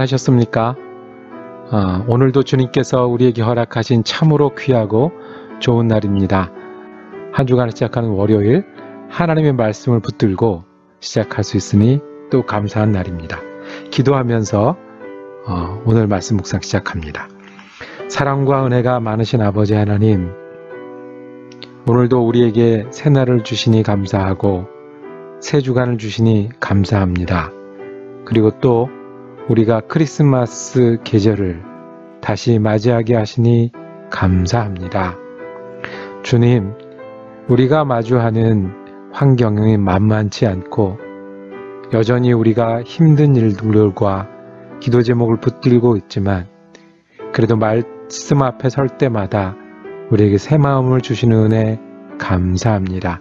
안녕하셨습니까? 오늘도 주님께서 우리에게 허락하신 참으로 귀하고 좋은 날입니다. 한 주간을 시작하는 월요일, 하나님의 말씀을 붙들고 시작할 수 있으니 또 감사한 날입니다. 기도하면서 오늘 말씀 묵상 시작합니다. 사랑과 은혜가 많으신 아버지 하나님, 오늘도 우리에게 새 날을 주시니 감사하고 새 주간을 주시니 감사합니다. 그리고 또 우리가 크리스마스 계절을 다시 맞이하게 하시니 감사합니다. 주님, 우리가 마주하는 환경이 만만치 않고 여전히 우리가 힘든 일들과 기도 제목을 붙들고 있지만 그래도 말씀 앞에 설 때마다 우리에게 새 마음을 주시는 은혜 감사합니다.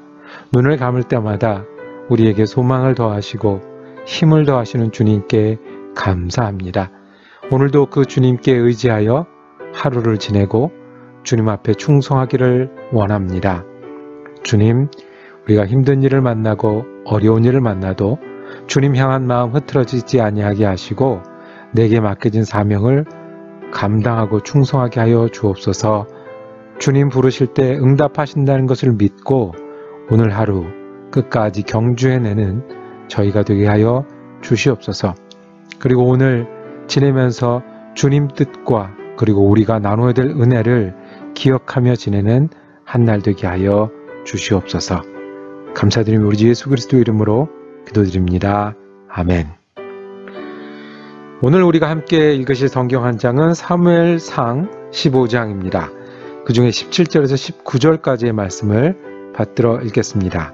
눈을 감을 때마다 우리에게 소망을 더하시고 힘을 더하시는 주님께 감사합니다. 오늘도 그 주님께 의지하여 하루를 지내고 주님 앞에 충성하기를 원합니다. 주님, 우리가 힘든 일을 만나고 어려운 일을 만나도 주님 향한 마음 흐트러지지 아니하게 하시고 내게 맡겨진 사명을 감당하고 충성하게 하여 주옵소서. 주님 부르실 때 응답하신다는 것을 믿고 오늘 하루 끝까지 경주해내는 저희가 되게 하여 주시옵소서. 그리고 오늘 지내면서 주님 뜻과 그리고 우리가 나눠야 될 은혜를 기억하며 지내는 한 날 되게 하여 주시옵소서. 감사드리며 우리 주 예수 그리스도 이름으로 기도드립니다. 아멘. 오늘 우리가 함께 읽으실 성경 한 장은 사무엘상 15장입니다. 그 중에 17절에서 19절까지의 말씀을 받들어 읽겠습니다.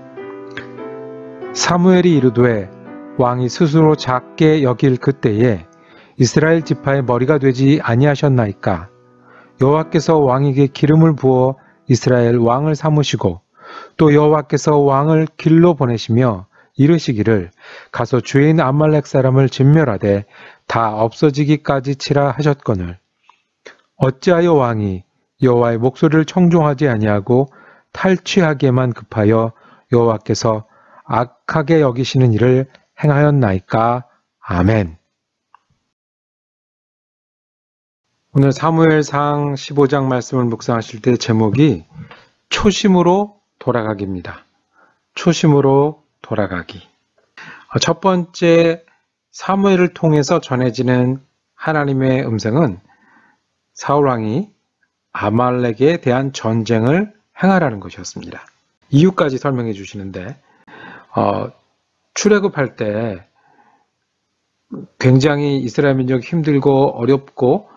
사무엘이 이르되 왕이 스스로 작게 여길 그때에 이스라엘 지파의 머리가 되지 아니하셨나이까? 여호와께서 왕에게 기름을 부어 이스라엘 왕을 삼으시고 또 여호와께서 왕을 길로 보내시며 이르시기를 가서 주인 아말렉 사람을 진멸하되 다 없어지기까지 치라 하셨거늘 어찌하여 왕이 여호와의 목소리를 청종하지 아니하고 탈취하기에만 급하여 여호와께서 악하게 여기시는 일을 행하였나이까? 아멘. 오늘 사무엘상 15장 말씀을 묵상하실 때 제목이 초심으로 돌아가기입니다. 초심으로 돌아가기. 첫 번째 사무엘을 통해서 전해지는 하나님의 음성은 사울왕이 아말렉에 대한 전쟁을 행하라는 것이었습니다. 이유까지 설명해 주시는데 출애굽할 때 굉장히 이스라엘 민족이 힘들고 어렵고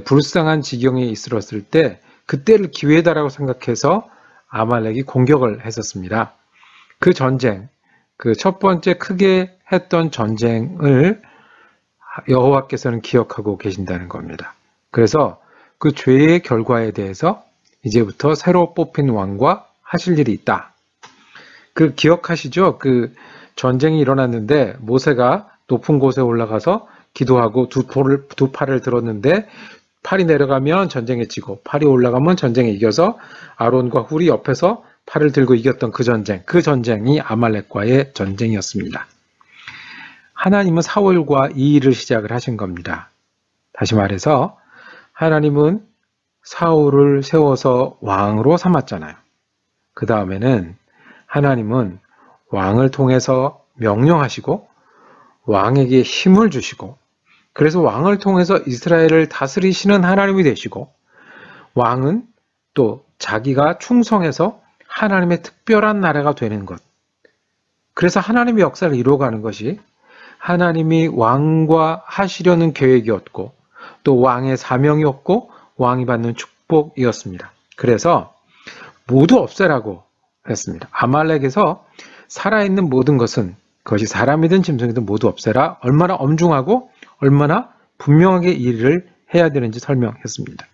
불쌍한 지경에 있었을 때 그때를 기회다라고 생각해서 아말렉이 공격을 했었습니다. 그 전쟁, 그 첫 번째 크게 했던 전쟁을 여호와께서는 기억하고 계신다는 겁니다. 그래서 그 죄의 결과에 대해서 이제부터 새로 뽑힌 왕과 하실 일이 있다. 그 기억하시죠? 그 전쟁이 일어났는데 모세가 높은 곳에 올라가서 기도하고 두 팔을 들었는데 팔이 내려가면 전쟁에 지고 팔이 올라가면 전쟁에 이겨서 아론과 훌이 옆에서 팔을 들고 이겼던 그 전쟁이 아말렉과의 전쟁이었습니다. 하나님은 사울과 이 일을 시작을 하신 겁니다. 다시 말해서 하나님은 사울을 세워서 왕으로 삼았잖아요. 그 다음에는 하나님은 왕을 통해서 명령하시고 왕에게 힘을 주시고 그래서 왕을 통해서 이스라엘을 다스리시는 하나님이 되시고 왕은 또 자기가 충성해서 하나님의 특별한 나라가 되는 것. 그래서 하나님의 역사를 이루어가는 것이 하나님이 왕과 하시려는 계획이었고 또 왕의 사명이었고 왕이 받는 축복이었습니다. 그래서 모두 없애라고 했습니다. 아말렉에서 살아있는 모든 것은 그것이 사람이든 짐승이든 모두 없애라. 얼마나 엄중하고 얼마나 분명하게 이 일을 해야 되는지 설명했습니다.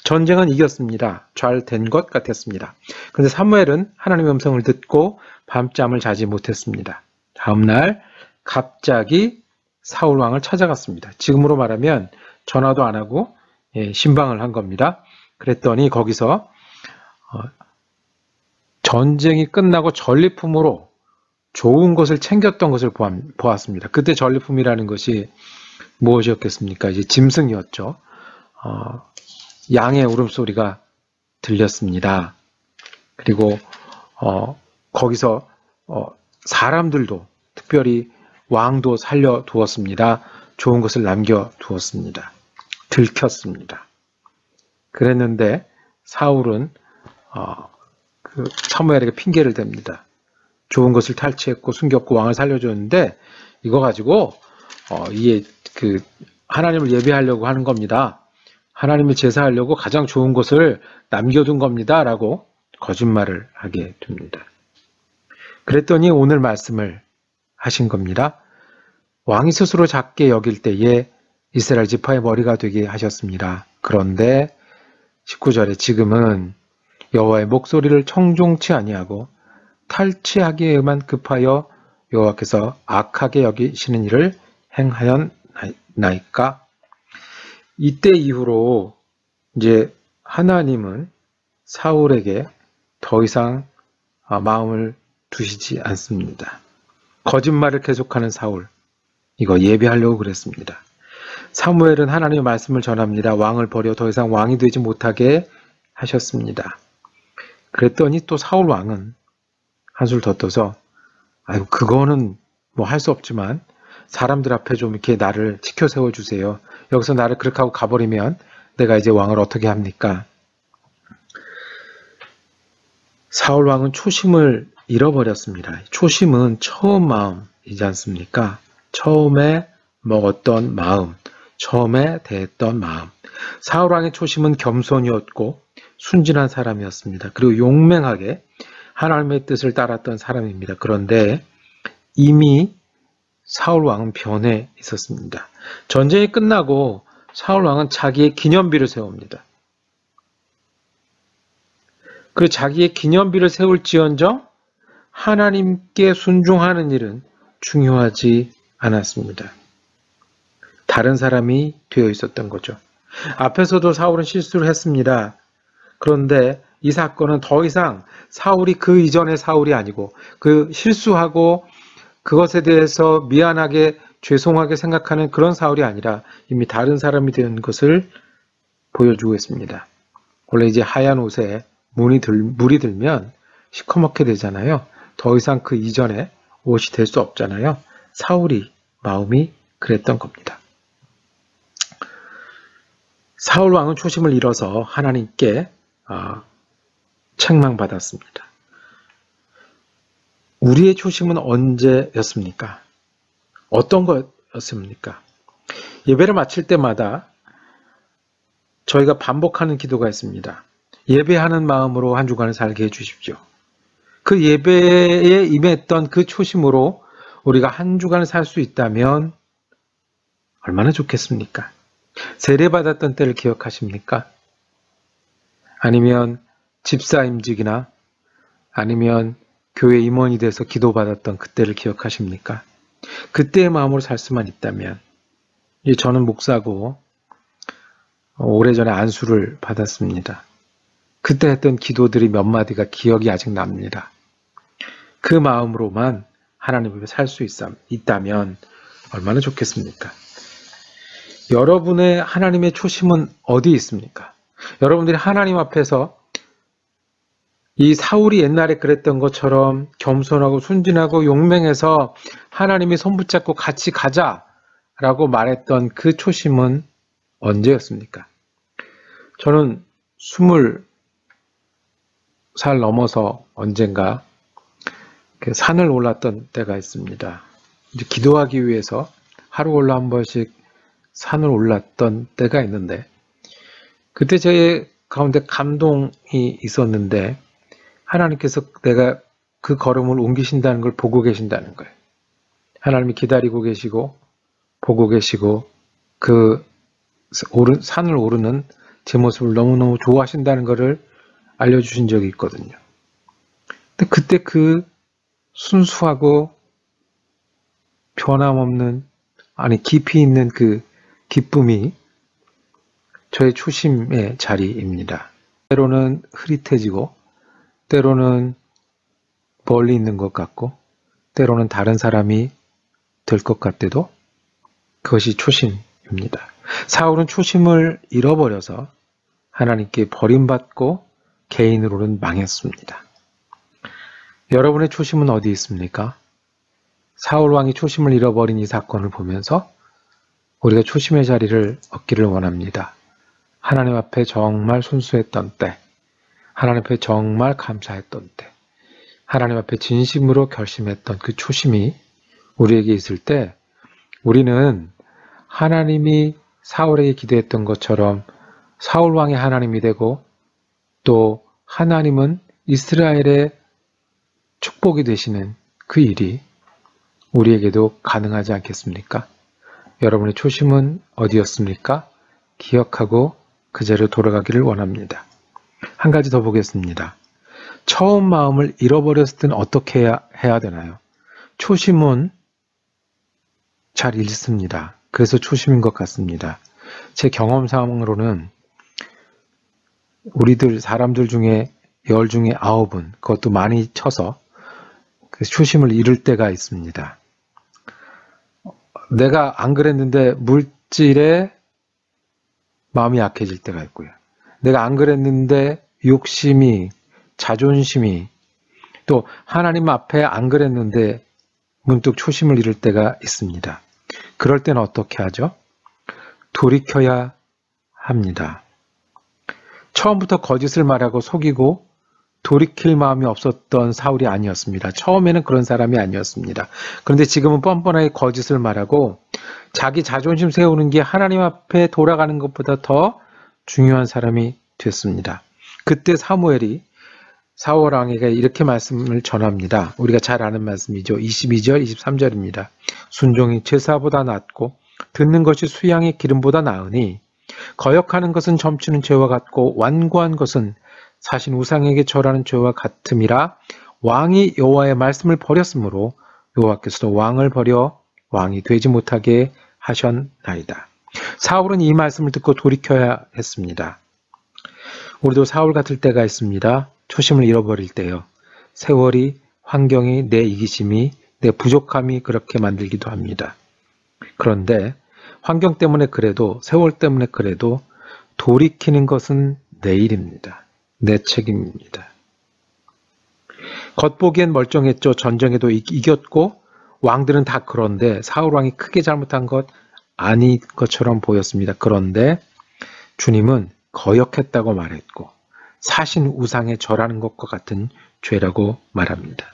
전쟁은 이겼습니다. 잘 된 것 같았습니다. 그런데 사무엘은 하나님의 음성을 듣고 밤잠을 자지 못했습니다. 다음날 갑자기 사울왕을 찾아갔습니다. 지금으로 말하면 전화도 안 하고 신방을 한 겁니다. 그랬더니 거기서 전쟁이 끝나고 전리품으로 좋은 것을 챙겼던 것을 보았습니다. 그때 전리품이라는 것이 무엇이었겠습니까? 이제 짐승이었죠. 양의 울음소리가 들렸습니다. 그리고 거기서 사람들도, 특별히 왕도 살려두었습니다. 좋은 것을 남겨두었습니다. 들켰습니다. 그랬는데 사울은 그 사무엘에게 핑계를 댑니다. 좋은 것을 탈취했고 숨겼고 왕을 살려줬는데 이거 가지고 이게 그 하나님을 예배하려고 하는 겁니다. 하나님을 제사하려고 가장 좋은 것을 남겨둔 겁니다. 라고 거짓말을 하게 됩니다. 그랬더니 오늘 말씀을 하신 겁니다. 왕이 스스로 작게 여길 때에 이스라엘 지파의 머리가 되게 하셨습니다. 그런데 19절에 지금은 여호와의 목소리를 청종치 아니하고 탈취하기에만 급하여 여호와께서 악하게 여기시는 일을 행하였나이까? 이때 이후로 이제 하나님은 사울에게 더 이상 마음을 두시지 않습니다. 거짓말을 계속하는 사울, 이거 예배하려고 그랬습니다. 사무엘은 하나님의 말씀을 전합니다. 왕을 버려 더 이상 왕이 되지 못하게 하셨습니다. 그랬더니 또 사울 왕은 한술 더 떠서 아이고 그거는 뭐 할 수 없지만 사람들 앞에 좀 이렇게 나를 지켜 세워주세요. 여기서 나를 그렇게 하고 가버리면 내가 이제 왕을 어떻게 합니까? 사울 왕은 초심을 잃어버렸습니다. 초심은 처음 마음이지 않습니까? 처음에 먹었던 마음, 처음에 대했던 마음. 사울 왕의 초심은 겸손이었고 순진한 사람이었습니다. 그리고 용맹하게 하나님의 뜻을 따랐던 사람입니다. 그런데 이미 사울 왕은 변해 있었습니다. 전쟁이 끝나고 사울 왕은 자기의 기념비를 세웁니다. 그 자기의 기념비를 세울지언정 하나님께 순종하는 일은 중요하지 않았습니다. 다른 사람이 되어 있었던 거죠. 앞에서도 사울은 실수를 했습니다. 그런데 이 사건은 더 이상 사울이 그 이전의 사울이 아니고 그 실수하고 그것에 대해서 미안하게 죄송하게 생각하는 그런 사울이 아니라 이미 다른 사람이 된 것을 보여주고 있습니다. 원래 이제 하얀 옷에 물이 들면 시커멓게 되잖아요. 더 이상 그 이전에 옷이 될 수 없잖아요. 사울이 마음이 그랬던 겁니다. 사울 왕은 초심을 잃어서 하나님께 책망받았습니다. 우리의 초심은 언제였습니까? 어떤 거였습니까? 예배를 마칠 때마다 저희가 반복하는 기도가 있습니다. 예배하는 마음으로 한 주간을 살게 해주십시오. 그 예배에 임했던 그 초심으로 우리가 한 주간을 살 수 있다면 얼마나 좋겠습니까? 세례받았던 때를 기억하십니까? 아니면 집사임직이나 아니면 교회 임원이 돼서 기도받았던 그때를 기억하십니까? 그때의 마음으로 살 수만 있다면, 저는 목사고 오래전에 안수를 받았습니다. 그때 했던 기도들이 몇 마디가 기억이 아직 납니다. 그 마음으로만 하나님 앞에 살 수 있다면 얼마나 좋겠습니까? 여러분의 하나님의 초심은 어디 있습니까? 여러분들이 하나님 앞에서 이 사울이 옛날에 그랬던 것처럼 겸손하고 순진하고 용맹해서 하나님이 손 붙잡고 같이 가자라고 말했던 그 초심은 언제였습니까? 저는 20살 넘어서 언젠가 산을 올랐던 때가 있습니다. 이제 기도하기 위해서 하루올라 한 번씩 산을 올랐던 때가 있는데 그때 제 가운데 감동이 있었는데 하나님께서 내가 그 걸음을 옮기신다는 걸 보고 계신다는 거예요. 하나님이 기다리고 계시고 보고 계시고 그 산을 오르는 제 모습을 너무너무 좋아하신다는 것을 알려주신 적이 있거든요. 근데 그때 그 순수하고 변함없는 깊이 있는 그 기쁨이 저의 초심의 자리입니다. 때로는 흐릿해지고 때로는 멀리 있는 것 같고 때로는 다른 사람이 될 것 같대도 그것이 초심입니다. 사울은 초심을 잃어버려서 하나님께 버림받고 개인으로는 망했습니다. 여러분의 초심은 어디 있습니까? 사울 왕이 초심을 잃어버린 이 사건을 보면서 우리가 초심의 자리를 얻기를 원합니다. 하나님 앞에 정말 순수했던 때, 하나님 앞에 정말 감사했던 때, 하나님 앞에 진심으로 결심했던 그 초심이 우리에게 있을 때 우리는 하나님이 사울에게 기대했던 것처럼 사울 왕의 하나님이 되고 또 하나님은 이스라엘의 축복이 되시는 그 일이 우리에게도 가능하지 않겠습니까? 여러분의 초심은 어디였습니까? 기억하고 그 자리로 돌아가기를 원합니다. 한 가지 더 보겠습니다. 처음 마음을 잃어버렸을 때는 어떻게 해야 되나요? 초심은 잘 잃습니다. 그래서 초심인 것 같습니다. 제 경험상으로는 우리들 사람들 중에 10 중에 9은 그것도 많이 쳐서 그 초심을 잃을 때가 있습니다. 내가 안 그랬는데 물질에 마음이 약해질 때가 있고요. 내가 안 그랬는데 욕심이, 자존심이, 또 하나님 앞에 안 그랬는데 문득 초심을 잃을 때가 있습니다. 그럴 때는 어떻게 하죠? 돌이켜야 합니다. 처음부터 거짓을 말하고 속이고 돌이킬 마음이 없었던 사울이 아니었습니다. 처음에는 그런 사람이 아니었습니다. 그런데 지금은 뻔뻔하게 거짓을 말하고 자기 자존심 세우는 게 하나님 앞에 돌아가는 것보다 더 중요한 사람이 됐습니다. 그때 사무엘이 사울 왕에게 이렇게 말씀을 전합니다. 우리가 잘 아는 말씀이죠. 22절, 23절입니다. 순종이 제사보다 낫고 듣는 것이 수양의 기름보다 나으니 거역하는 것은 점치는 죄와 같고 완고한 것은 사신 우상에게 절하는 죄와 같음이라. 왕이 여호와의 말씀을 버렸으므로 여호와께서도 왕을 버려 왕이 되지 못하게 하셨나이다. 사울은 이 말씀을 듣고 돌이켜야 했습니다. 우리도 사울 같을 때가 있습니다. 초심을 잃어버릴 때요. 세월이, 환경이, 내 이기심이, 내 부족함이 그렇게 만들기도 합니다. 그런데 환경 때문에 그래도, 세월 때문에 그래도 돌이키는 것은 내 일입니다. 내 책임입니다. 겉보기엔 멀쩡했죠. 전쟁에도 이겼고 왕들은 다 그런데 사울 왕이 크게 잘못한 것 아닌 것처럼 보였습니다. 그런데 주님은 거역했다고 말했고 사신 우상에 절하는 것과 같은 죄라고 말합니다.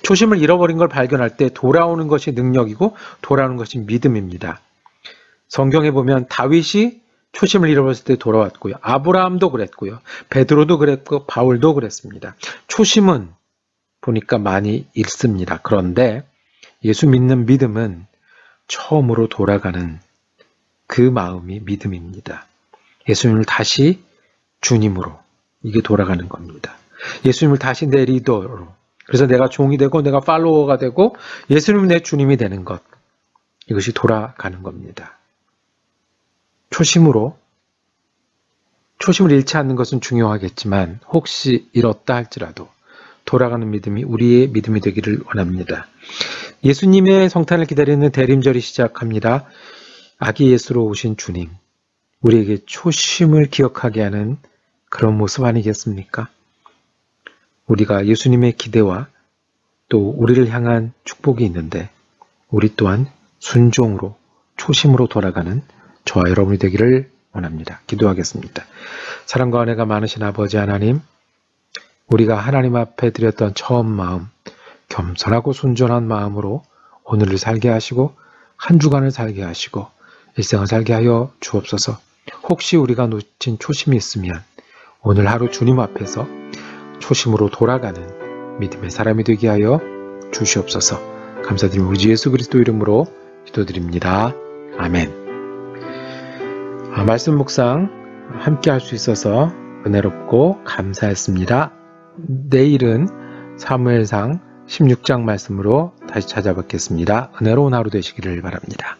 초심을 잃어버린 걸 발견할 때 돌아오는 것이 능력이고 돌아오는 것이 믿음입니다. 성경에 보면 다윗이 초심을 잃어버렸을 때 돌아왔고요. 아브라함도 그랬고요. 베드로도 그랬고 바울도 그랬습니다. 초심은 보니까 많이 잃습니다. 그런데 예수 믿는 믿음은 처음으로 돌아가는 그 마음이 믿음입니다. 예수님을 다시 주님으로 이게 돌아가는 겁니다. 예수님을 다시 내 리더로, 그래서 내가 종이 되고 내가 팔로워가 되고 예수님은 내 주님이 되는 것, 이것이 돌아가는 겁니다. 초심을 잃지 않는 것은 중요하겠지만 혹시 잃었다 할지라도 돌아가는 믿음이 우리의 믿음이 되기를 원합니다. 예수님의 성탄을 기다리는 대림절이 시작합니다. 아기 예수로 오신 주님, 우리에게 초심을 기억하게 하는 그런 모습 아니겠습니까? 우리가 예수님의 기대와 또 우리를 향한 축복이 있는데 우리 또한 순종으로 초심으로 돌아가는 저와 여러분이 되기를 원합니다. 기도하겠습니다. 사랑과 은혜가 많으신 아버지 하나님, 우리가 하나님 앞에 드렸던 처음 마음, 겸손하고 순전한 마음으로 오늘을 살게 하시고 한 주간을 살게 하시고 일생을 살게 하여 주옵소서. 혹시 우리가 놓친 초심이 있으면 오늘 하루 주님 앞에서 초심으로 돌아가는 믿음의 사람이 되게 하여 주시옵소서. 감사드리며 우리 주 예수 그리스도 이름으로 기도드립니다. 아멘. 말씀 묵상 함께 할 수 있어서 은혜롭고 감사했습니다. 내일은 사무엘상 16장 말씀으로 다시 찾아뵙겠습니다. 은혜로운 하루 되시기를 바랍니다.